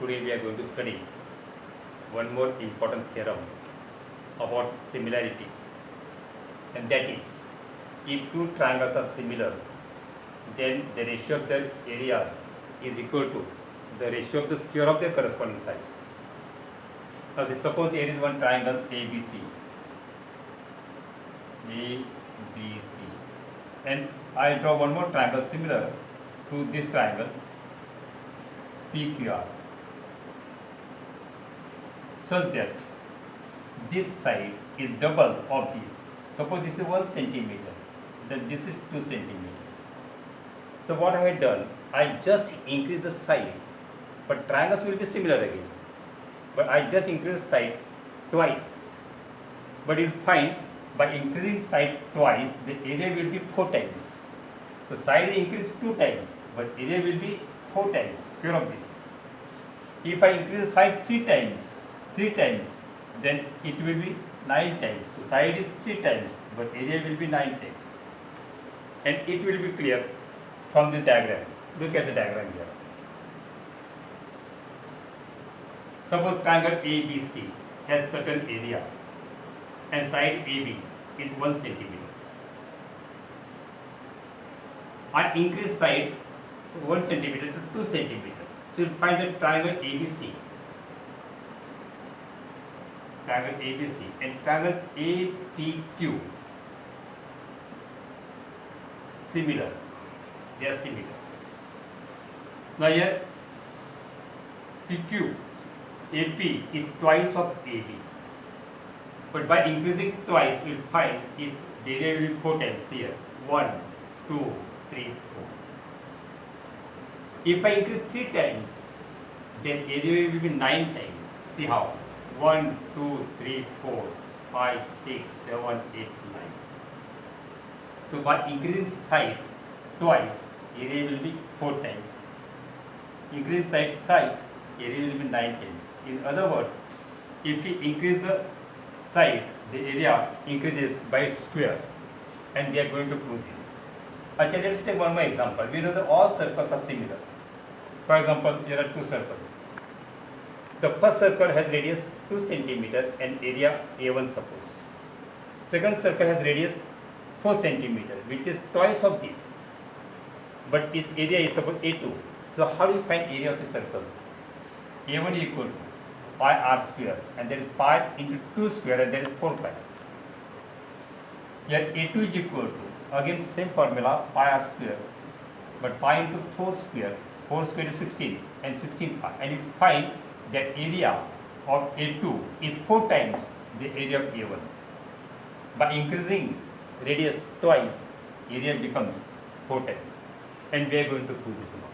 Today we are going to study one more important theorem about similarity, and that is, if two triangles are similar, then the ratio of their areas is equal to the ratio of the square of their corresponding sides. Now suppose here is one triangle ABC, and I draw one more triangle similar to this triangle PQR, such that this side is double of this. Suppose this is 1 centimeter, then this is 2 centimeter. So what I had done, I just increase the side, but triangles will be similar again. But I just increase the side twice. But you'll find by increasing side twice, the area will be 4 times. So side is increased 2 times, but area will be 4 times, square of this. If I increase the side 3 times, then it will be 9 times. So side is 3 times, but area will be 9 times. And it will be clear from this diagram. Look at the diagram here. Suppose triangle ABC has certain area and side AB is 1 centimeter. I increase side 1 centimeter to 2 centimeter. So you will find that triangle ABC and triangle APQ similar. They are similar. Now here PQ AP is twice of AB, but by increasing twice we will find it the area will be 4 times here. 1, 2, 3, 4. If I increase 3 times, then area will be 9 times. See how? 1, 2, 3, 4, 5, 6, 7, 8, 9. So by increasing side twice, area will be 4 times. Increase side thrice, area will be 9 times. In other words, if we increase the side, the area increases by its square, and we are going to prove this. Actually, let's take one more example. We know that all circles are similar. For example, there are 2 circles. The first circle has radius 2 centimeter and area A1 suppose. Second circle has radius 4 centimeter, which is twice of this, but its area is suppose A2. So how do you find area of a circle? A1 is equal to pi r square, and that is pi into 2 square, and that is 4 pi. Here A2 is equal to, again same formula, pi r square, but pi into 4 square is 16, and 16 pi, and you find that area of A2 is 4 times the area of A1. By increasing radius twice, area becomes 4 times, and we are going to prove this now.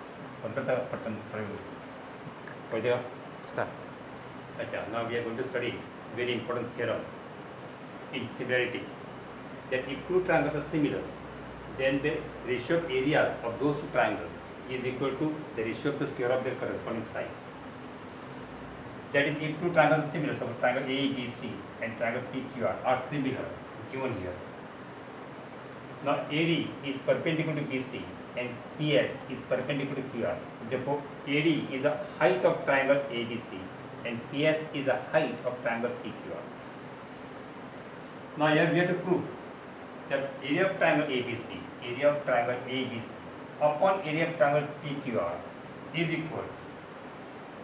Start. Now we are going to study very important theorem in similarity, that if two triangles are similar, then the ratio of areas of those 2 triangles is equal to the ratio of the square of their corresponding sides. That is, if 2 triangles are similar, suppose triangle ABC and triangle PQR are similar, given here. Now AD is perpendicular to BC and PS is perpendicular to QR. Therefore, AD is a height of triangle ABC and PS is a height of triangle PQR. Now here we have to prove that area of triangle ABC upon area of triangle PQR is equal to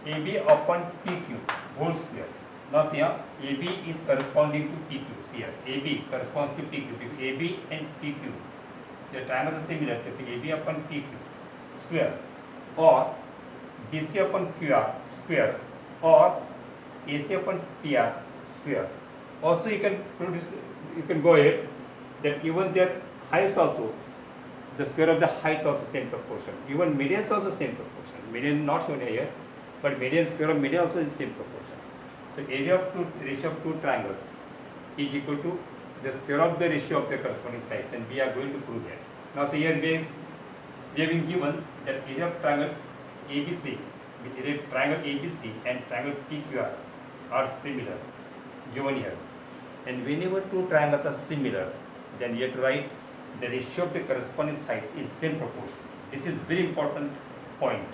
AB upon PQ whole square. Now see here, AB is corresponding to PQ. See here, AB corresponds to PQ because AB and PQ, the triangles are similar, so AB upon PQ square, or BC upon QR square, or AC upon PR square. Also you can go ahead that even their heights also, the square of the heights also same proportion. Even medians also same proportion. Median not shown here, but median square of median also is same proportion. So area of ratio of 2 triangles is equal to the square of the ratio of the corresponding sides, and we are going to prove that. Now see here we have been given that area of triangle ABC, and triangle PQR are similar, given here. And whenever 2 triangles are similar, then you have to write the ratio of the corresponding sides in same proportion. This is very important point.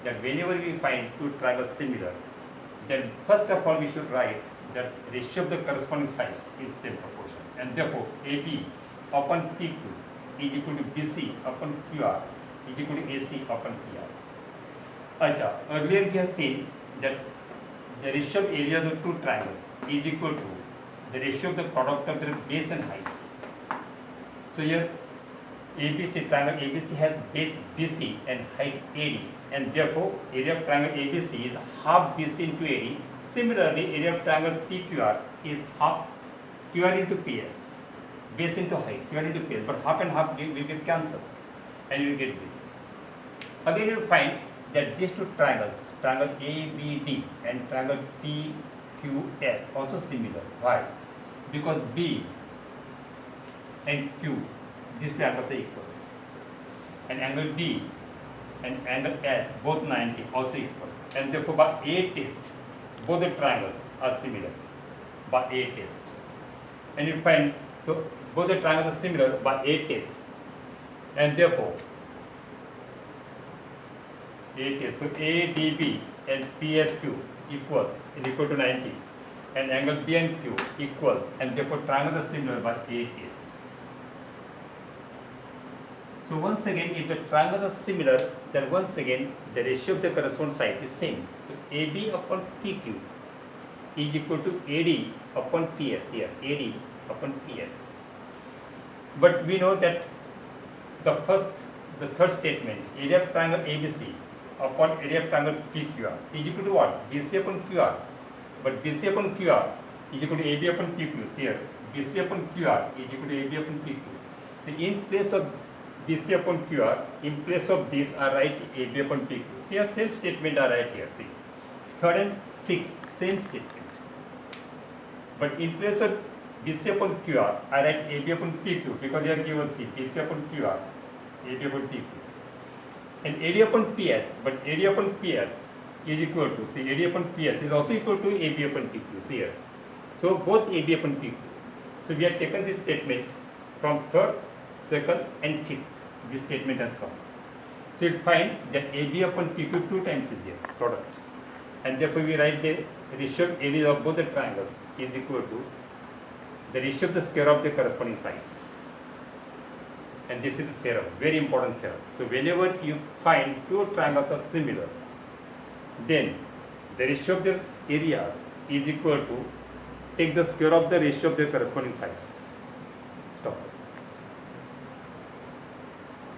that whenever we find two triangles similar, then first of all we should write that ratio of the corresponding sides is same proportion, and therefore AB upon PQ is equal to BC upon QR is equal to AC upon PR. Acha, earlier we have seen that the ratio of area of the two triangles is equal to the ratio of the product of their base and heights. So here ABC, triangle ABC has base BC and height AD, and therefore area of triangle ABC is half BC into AD. Similarly, area of triangle PQR is half QR into PS, base into height, QR into PS, but half and half will get cancelled, and you will get this. Again, you will find that these two triangles, triangle ABD and triangle PQS, also similar. Why? Because B and Q, these two angles are equal, and angle D and angle S, both 90, also equal, and therefore by A test, both the triangles are similar by A test, and you find, so both the triangles are similar by A test, and therefore A test, so ADB and PSQ equal to 90, and angle B and Q equal, and therefore triangles are similar by A test. So once again, if the triangles are similar, then once again the ratio of the corresponding sides is same. So AB upon PQ is equal to AD upon PS here, AD upon PS. But we know that the third statement, area of triangle ABC upon area of triangle PQR is equal to what? BC upon QR. But BC upon QR is equal to AB upon PQ. Here, BC upon QR is equal to AB upon PQ. So in place of BC upon QR, in place of this I write AB upon PQ. See, a same statement I write here. See, third and sixth, same statement. But in place of BC upon QR, I write AB upon PQ because here given see BC upon QR, AB upon PQ. And AD upon PS, but AD upon PS is equal to, see, AD upon PS is also equal to AB upon PQ. See here. So both AB upon PQ. So we have taken this statement from third, second, and fifth. This statement has come. So you find that AB upon PQ 2 times is there, product. And therefore we write the ratio of area of both the triangles is equal to the ratio of the square of the corresponding sides. And this is the theorem, very important theorem. So whenever you find two triangles are similar, then the ratio of their areas is equal to take the square of the ratio of their corresponding sides.